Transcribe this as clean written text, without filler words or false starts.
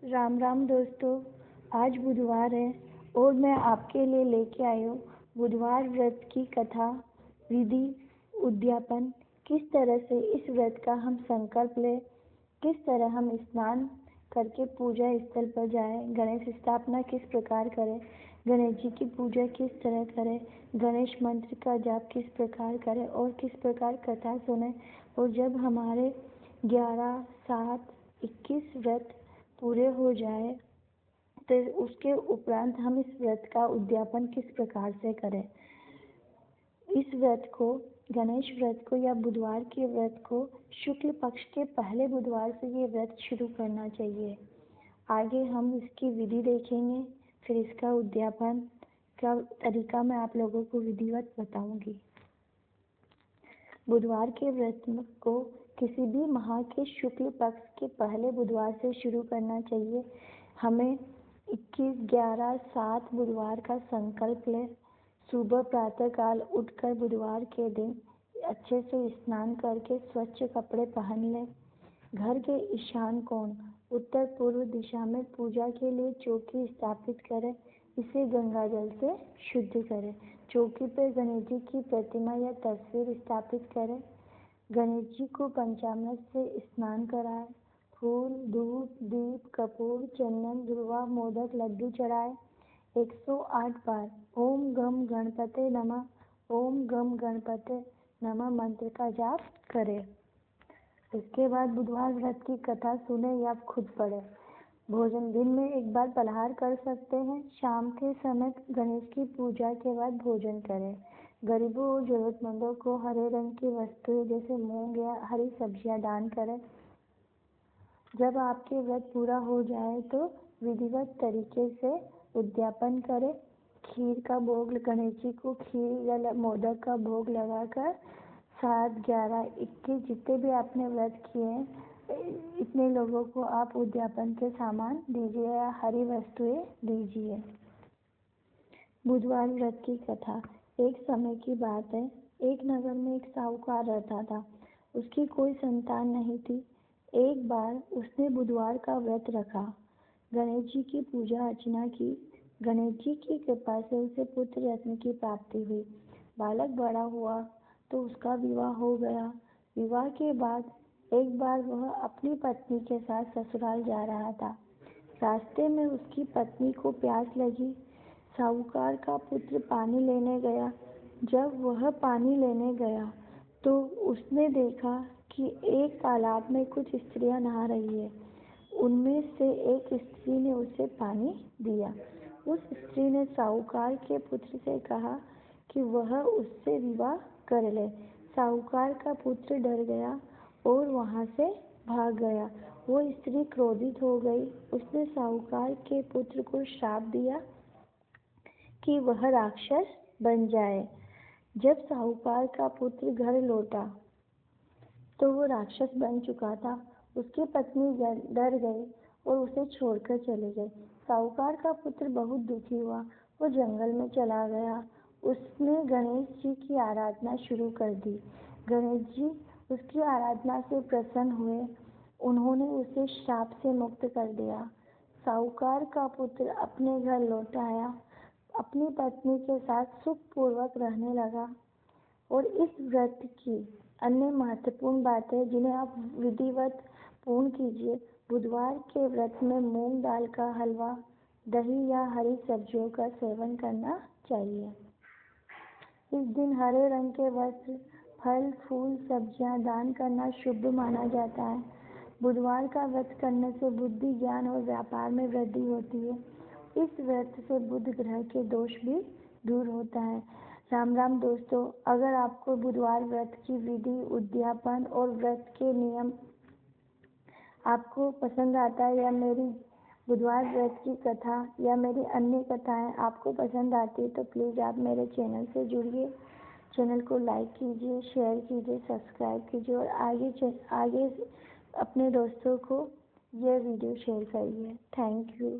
राम राम दोस्तों। आज बुधवार है और मैं आपके लिए लेके आई हूँ बुधवार व्रत की कथा, विधि, उद्यापन। किस तरह से इस व्रत का हम संकल्प लें, किस तरह हम स्नान करके पूजा स्थल पर जाएं, गणेश स्थापना किस प्रकार करें, गणेश जी की पूजा किस तरह करें, गणेश मंत्र का जाप किस प्रकार करें और किस प्रकार कथा सुने। और जब हमारे 11, 7, 21 व्रत पूरे हो जाए तो उसके उपरांत हम इस व्रत का उद्यापन किस प्रकार से करें। इस व्रत को, गणेश व्रत को या बुधवार के व्रत को शुक्ल पक्ष के पहले बुधवार से ये व्रत शुरू करना चाहिए। आगे हम इसकी विधि देखेंगे, फिर इसका उद्यापन का तरीका मैं आप लोगों को विधिवत बताऊंगी। बुधवार के व्रत को किसी भी माह के शुक्ल पक्ष के पहले बुधवार से शुरू करना चाहिए। हमें 21, 11, 7 बुधवार का संकल्प लें। सुबह प्रातःकाल उठकर बुधवार के दिन अच्छे से स्नान करके स्वच्छ कपड़े पहन लें। घर के ईशान कोण उत्तर पूर्व दिशा में पूजा के लिए चौकी स्थापित करें। इसे गंगा जल से शुद्ध करें। चौकी पर गणेश जी की प्रतिमा या तस्वीर स्थापित करें। गणेश जी को पंचामृत से स्नान कराएं। फूल, धूप, दीप, कपूर, चंदन, दुर्वा, मोदक, लड्डू चढ़ाएं। 108 बार ओम गम गणपते नमः, ओम गम गणपते नमः मंत्र का जाप करें। इसके बाद बुधवार व्रत की कथा सुने या खुद पढ़ें। भोजन दिन में एक बार फलाहार कर सकते हैं। शाम के समय गणेश की पूजा के बाद भोजन करें। गरीबों और जरूरतमंदों को हरे रंग की वस्तुएं जैसे मूंग या हरी सब्जियां दान करें। जब आपके व्रत पूरा हो जाए तो विधिवत तरीके से उद्यापन करें। खीर का भोग, गणेश जी को खीर या मोदक का भोग लगाकर 7, 11, 21 जितने भी आपने व्रत किए हैं इतने लोगों को आप उद्यापन के सामान दीजिए या हरी वस्तुएं दीजिए। बुधवार व्रत की कथा। एक समय की बात है, एक नगर में एक साहूकार रहता था। उसकी कोई संतान नहीं थी। एक बार उसने बुधवार का व्रत रखा, गणेश जी की पूजा अर्चना की। गणेश जी की कृपा से उसे पुत्र रत्न की प्राप्ति हुई। बालक बड़ा हुआ तो उसका विवाह हो गया। विवाह के बाद एक बार वह अपनी पत्नी के साथ ससुराल जा रहा था। रास्ते में उसकी पत्नी को प्यास लगी। साहूकार का पुत्र पानी लेने गया। जब वह पानी लेने गया तो उसने देखा कि एक तालाब में कुछ स्त्रियां नहा रही है। उनमें से एक स्त्री ने उसे पानी दिया। उस स्त्री ने साहूकार के पुत्र से कहा कि वह उससे विवाह कर ले। साहूकार का पुत्र डर गया और वहां से भाग गया। वो स्त्री क्रोधित हो गई। उसने साहूकार के पुत्र को श्राप दिया कि वह राक्षस बन जाए। जब साहूकार का पुत्र घर लौटा तो वो राक्षस बन चुका था। उसकी पत्नी डर गई और उसे छोड़कर चली गई। साहूकार का पुत्र बहुत दुखी हुआ। वो जंगल में चला गया। उसने गणेश जी की आराधना शुरू कर दी। गणेश जी उसकी आराधना से प्रसन्न हुए। उन्होंने उसे श्राप से मुक्त कर दिया। साहूकार का पुत्र अपने घर लौट आया, अपनी पत्नी के साथ सुखपूर्वक रहने लगा। और इस व्रत की अन्य महत्वपूर्ण बातें जिन्हें आप विधिवत पूर्ण कीजिए। बुधवार के व्रत में मूंग दाल का हलवा, दही या हरी सब्जियों का सेवन करना चाहिए। इस दिन हरे रंग के वस्त्र, फल, फूल, सब्जियां दान करना शुभ माना जाता है। बुधवार का व्रत करने से बुद्धि, ज्ञान और व्यापार में वृद्धि होती है। इस व्रत से बुध ग्रह के दोष भी दूर होता है। राम राम दोस्तों। अगर आपको बुधवार व्रत की विधि, उद्यापन और व्रत के नियम आपको पसंद आता है या मेरी बुधवार व्रत की कथा या मेरी अन्य कथाएं आपको पसंद आती है तो प्लीज़ आप मेरे चैनल से जुड़िए। चैनल को लाइक कीजिए, शेयर कीजिए, सब्सक्राइब कीजिए और आगे अपने दोस्तों को यह वीडियो शेयर करिए। Thank you.